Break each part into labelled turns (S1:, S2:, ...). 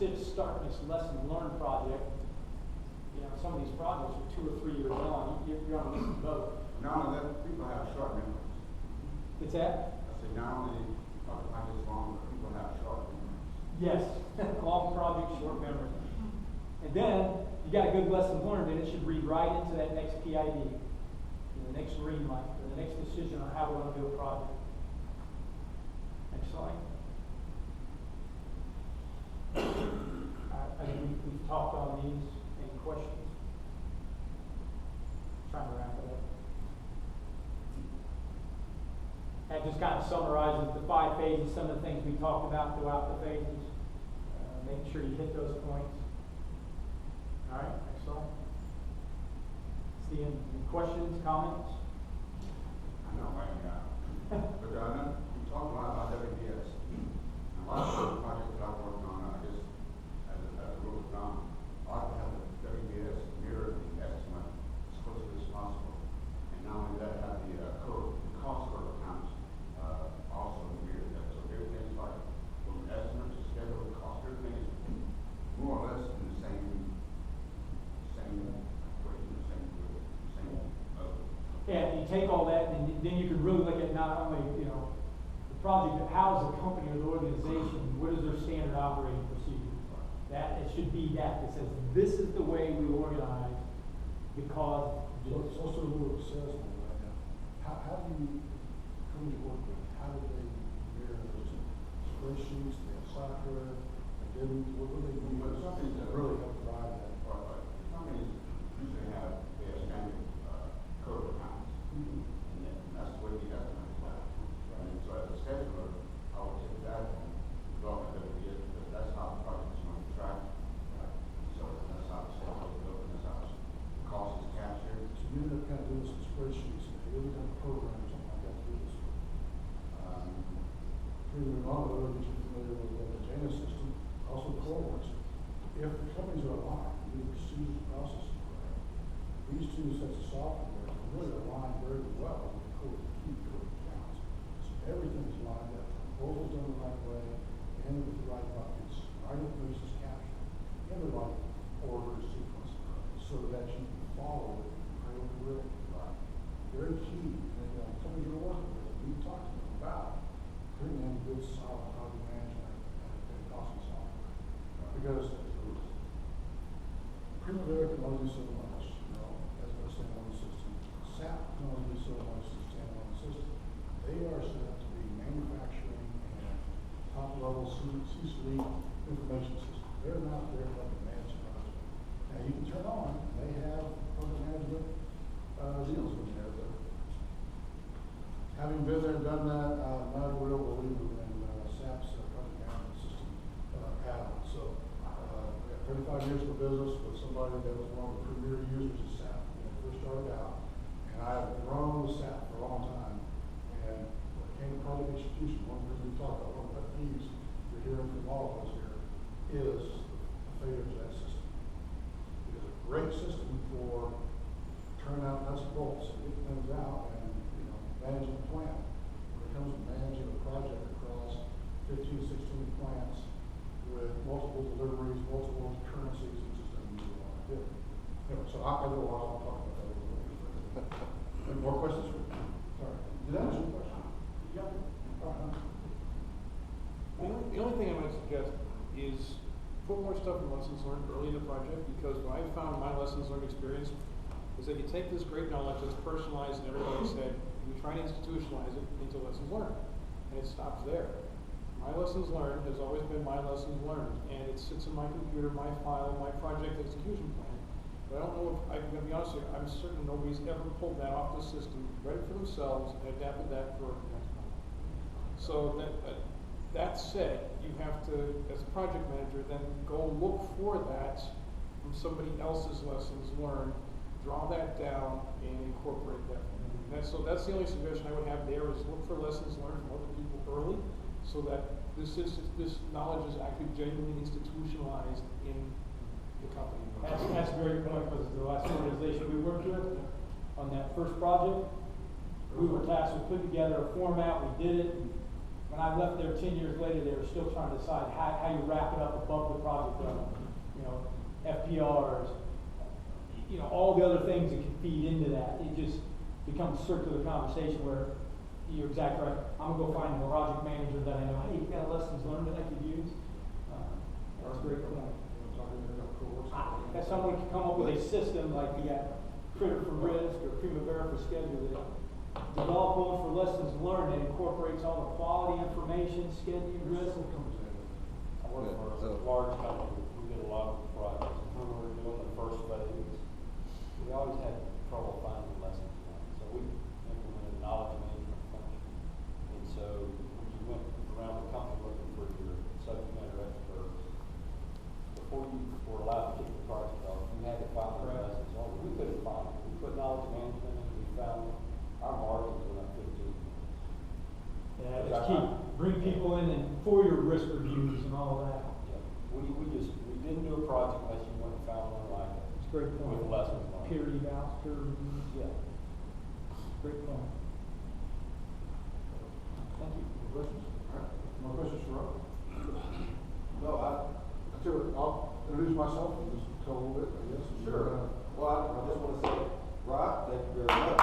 S1: instead of starting this lesson learned project, you know, some of these projects are 2 or 3 years long, you're on a missing boat.
S2: Not only that, people have short memories.
S1: What's that?
S2: I said, not only are the projects long, but people have short memories.
S1: Yes, long project, short memory. And then, you got a good lesson learned, and it should read right into that next PID, the next green light, or the next decision on how we're going to do a project. Next slide. I think we've talked on these. Any questions? Trying to wrap it up. That just kind of summarizes the 5 phases, some of the things we talked about throughout the phases. Making sure you hit those points. All right, next slide. See any questions, comments?
S2: I know, right now. But I know we talked a lot about WBS. A lot of the projects that I've worked on, just as a rule of thumb, I like to have the WBS mirror the estimate as closely as possible. And not only that, have the cost curve accounts also mirror that. So everything's like, from estimate to schedule to cost, everything is more or less in the same
S1: Yeah, you take all that, and then you can really look at not only, you know, the project, but how is the company or the organization, what is their standard operating procedure? That, it should be that says, this is the way we organize, because...
S3: So let's do a little assessment right now. How do you, who do you work with? How do they mirror those two spreadsheets, they have software, and then what do they use that really help drive that?
S2: Companies usually have their standard code accounts. And that's the way the estimate is like. And so as a scheduler, I would take that and develop a WBS because that's how the project is going to track. So that's how the schedule is built and that's how the cost is captured.
S3: So you end up kind of doing some spreadsheets, and you really have a program or something like that to do this. Moving on, a little bit familiar with the JANUS system, also COREWORX. If the companies are aligned, the procedures and processes are right, these two sets of software really align very well with the code, the key code accounts. So everything is lined up, the proposal's done the right way, and with the right buckets, right information is captured, in the right order and sequence, so that you can follow it really right. Very key, and companies you're working with, we talked to them about putting in good, solid project management and costing software. Because Primavera can only do so much, you know, as a standalone system. SAP can only do so much as a standalone system. They are set up to be manufacturing and top-level C-suite information systems. They're not there to manage the project. Now, you can turn on, they have project management deals with there, but having been there and done that, I'm not a real believer in SAP's project management system pattern. So, 35 years of business with somebody that was one of the premier users of SAP when it first started out. And I have grown with SAP for a long time. And when it came to project execution, one of the things we talked about, one of the themes you're hearing from all of us here, is the failure to that system. It is a great system for turning out nuts and bolts and getting things out and, you know, managing the plant. When it comes to managing a project across 15, 16 plants, with multiple deliveries, multiple currencies, it just doesn't do a lot of good. Anyway, so I go on, I'll talk about that a little bit. Any more questions? Sorry. Did that answer your question? Yeah.
S4: The only thing I might suggest is put more stuff in lessons learned early in the project, because what I found in my lessons learned experience is that you take this great knowledge that's personalized and everybody said, and you try to institutionalize it into lessons learned, and it stops there. My lessons learned has always been my lessons learned, and it sits in my computer, my file, my project execution plan. But I don't know if, I'm going to be honest with you, I'm certain nobody's ever pulled that off the system, read it for themselves, and adapted that for the next one. So that said, you have to, as a project manager, then go look for that from somebody else's lessons learned, draw that down, and incorporate that. So that's the only suggestion I would have there is look for lessons learned from other people early, so that this knowledge is actually genuinely institutionalized in the company.
S1: That's a great point, because the last organization we worked with on that first project, we were tasked with putting together a format, we did it. When I left there 10 years later, they were still trying to decide how you wrap it up above the project you know, FPRs, you know, all the other things that can feed into that. It just becomes circular conversation where you're exactly right. I'm gonna go find a project manager that I know, hey, you got lessons learned that I could use. That's a great point. If someone can come up with a system like you got Critter for Risk or Primavera for Schedule that develop one for lessons learned that incorporates all the quality information, scheduling, risk.
S5: I work for a large company, we did a lot of projects. When we were doing the first phase, we always had trouble finding lessons learned. So we implemented knowledge management function. And so when you went around the company looking for your subject matter experts, before you were allowed to kick the project off, you had to find the lessons learned. We couldn't find them. We put knowledge management in, we found them. Our margins went up 15.
S1: Yeah, just keep, bring people in and for your risk reviews and all that.
S5: Yeah. We didn't do a project unless you went and found one like it.
S1: It's a great point.
S5: With lessons learned.
S1: Peer evals, peer reviews.
S5: Yeah.
S1: Great point. Thank you.
S3: Questions? All right. More questions for Rob? No, I'll introduce myself and just tell a little bit, I guess.
S6: Sure. Well, I just want to say, Rob, thank you very much.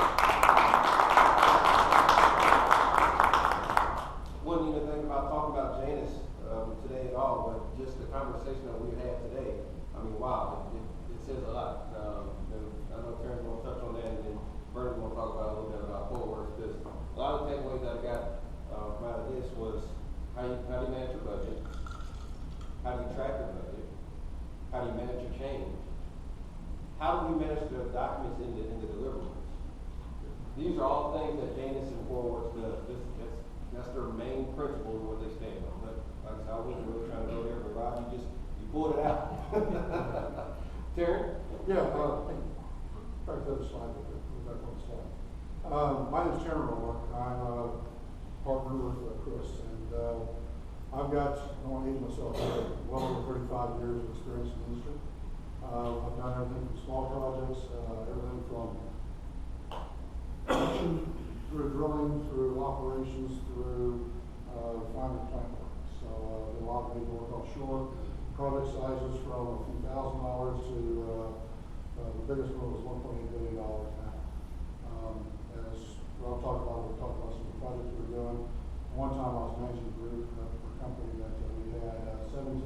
S6: Wouldn't even think about talking about JANUS today at all, but just the conversation that we had today, I mean, wow, it says a lot. And I know Karen's going to touch on that, and then Bernie's going to talk about a little bit about COREWORX, because a lot of the takeaways that I got from out of this was how do you manage your budget, how do you track your budget, how do you manage your change, how do we manage the documents in the deliverables. These are all things that JANUS and COREWORX does. That's their main principle of what they stand on. But like I said, I wasn't really trying to go there, but Rob, you pulled it out. Terry?
S3: Yeah, back to the slide, back on the slide. My name is Terry Roller. I'm a partner with Chris, and I've got, I don't want to age myself, well over 35 years of experience in the industry. I've done everything from small projects, everything from through drilling, through operations, through refinery plant work. So a lot of big work offshore. Project sizes from a few $1,000s to the biggest one was $1.8 billion now. As Rob talked about, we talked about some of the projects we were doing. One time I was managing a group for a company that we had 17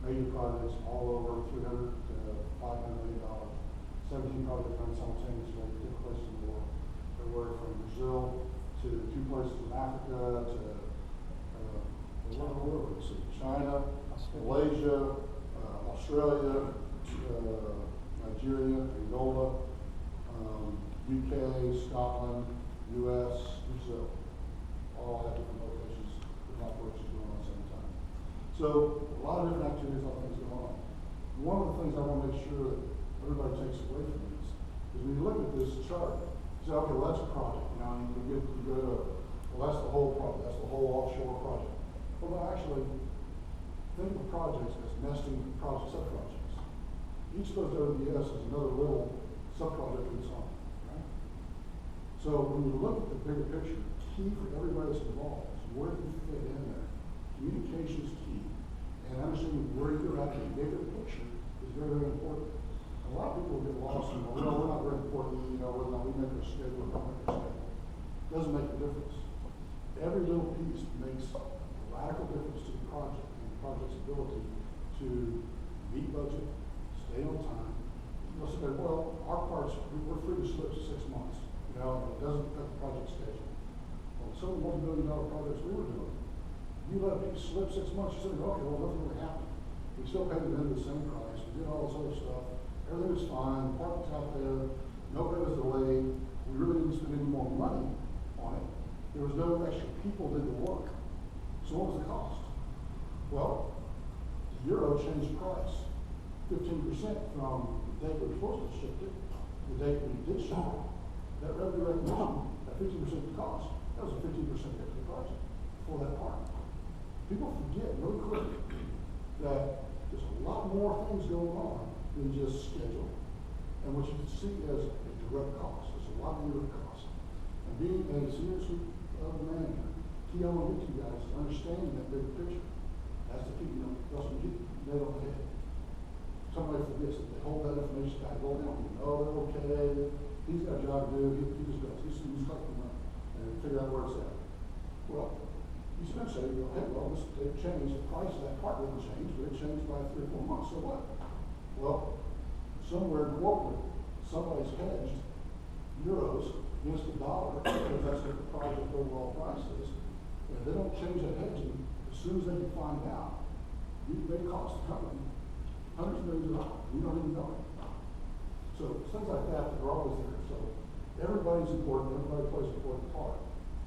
S3: major projects all over $300 to $500 million. 17 projects running simultaneously in different places in the world. Everywhere from Brazil to 2 places in Africa to China, Malaysia, Australia, Nigeria, Angola, UK, Scotland, US, Brazil. All have different locations, different operations going on at the same time. So a lot of different activities, a lot of things going on. One of the things I want to make sure that everybody takes away from this is when you look at this chart, you say, okay, well, that's a project. Now you go to, well, that's the whole project, that's the whole offshore project. Well, no, actually, think of projects as nesting project sub-projects. Each of those ODS is another little sub-project of its own, right? So when you look at the bigger picture, key for everybody that's involved is where do you fit in there? Communication is key, and understanding where you're at in the bigger picture is very, very important. A lot of people get lost in, well, we're not very important, whether or not we make our schedule or don't make our schedule. It doesn't make a difference. Every little piece makes a radical difference to the project and the project's ability to meet budget, stay on time. You'll say, well, our parts, we're free to slip 6 months, and it doesn't affect the project schedule. Well, some of the multi-billion-dollar projects we were doing, you let a piece slip 6 months, you said, okay, well, nothing really happened. We still paid the vendor the same price, we did all this other stuff, everything was fine, part was out there, nobody was delayed, we really didn't spend any more money on it. There was no extra people did the work. So what was the cost? Well, the euro changed price 15% from the date we were supposed to ship it to the date we did ship it. That revenue recognition, that 15% of the cost, that was a 15% hit to the project for that part. People forget really quick that there's a lot more things going on than just schedule. And what you can see as a direct cost. There's a lot of direct cost. And being a senior manager, key element to you guys is understanding that big picture. That's the key, Russell, you nailed on the head. somebody forgets that they hold that information back, go down, they're okay, he's got a job to do, he just goes, he's collecting money, and figure out where it's at. Well, you should say, hey, well, they've changed, the price of that part didn't change, but it changed by 3 or 4 months, so what? Well, somewhere in corporate, somebody's hedged euros against the dollar, because that's what the project overall price is, and if they don't change that hedging, as soon as they can find out, they cost the company hundreds of millions of dollars, we don't even know it. So things like that, they're always there, so everybody's important, everybody plays an important part,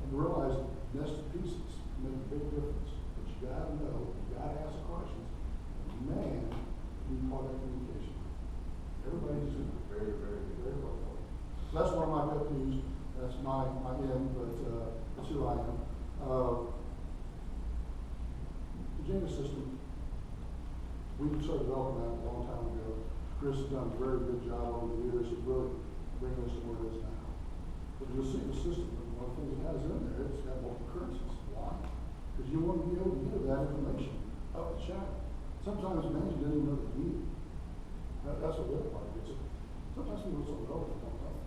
S3: and realize that nested pieces make a big difference, but you gotta know, you gotta ask questions, and man, you need part of that communication. Everybody's very, very, very well. So that's one of my pet peeves, that's my end, but, that's who I am. The JANUS system, we started developing that a long time ago. Chris has done a very good job over the years of really bringing us to where it is now. But you'll see the system, one of the things it has in there, it's got multiple currencies. Why? Because you want to be able to give that information up the channel. Sometimes managers didn't even know they need it. That's what the other part gets it. Sometimes people don't know it, don't know.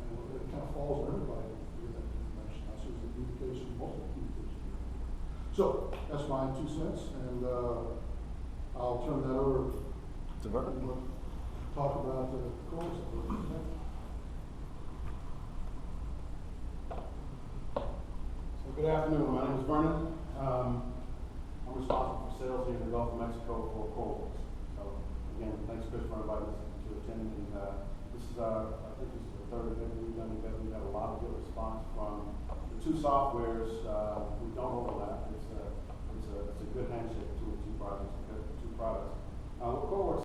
S3: And it kind of falls on everybody to give that information. That's just the communication, multiple communication. So, that's my 2 cents, and I'll turn that over
S7: to Vernon.
S3: and we'll talk about the COREWORX.
S8: So good afternoon, my name is Vernon. I'm responsible for sales here in the Gulf of Mexico for COREWORX. So again, thanks Chris for inviting us to attend, and this is I think this is the 3rd event we've done. We've got a lot of good response from the 2 softwares. We don't overlap. It's a good handshake between the 2 projects, because the 2 products. What COREWORX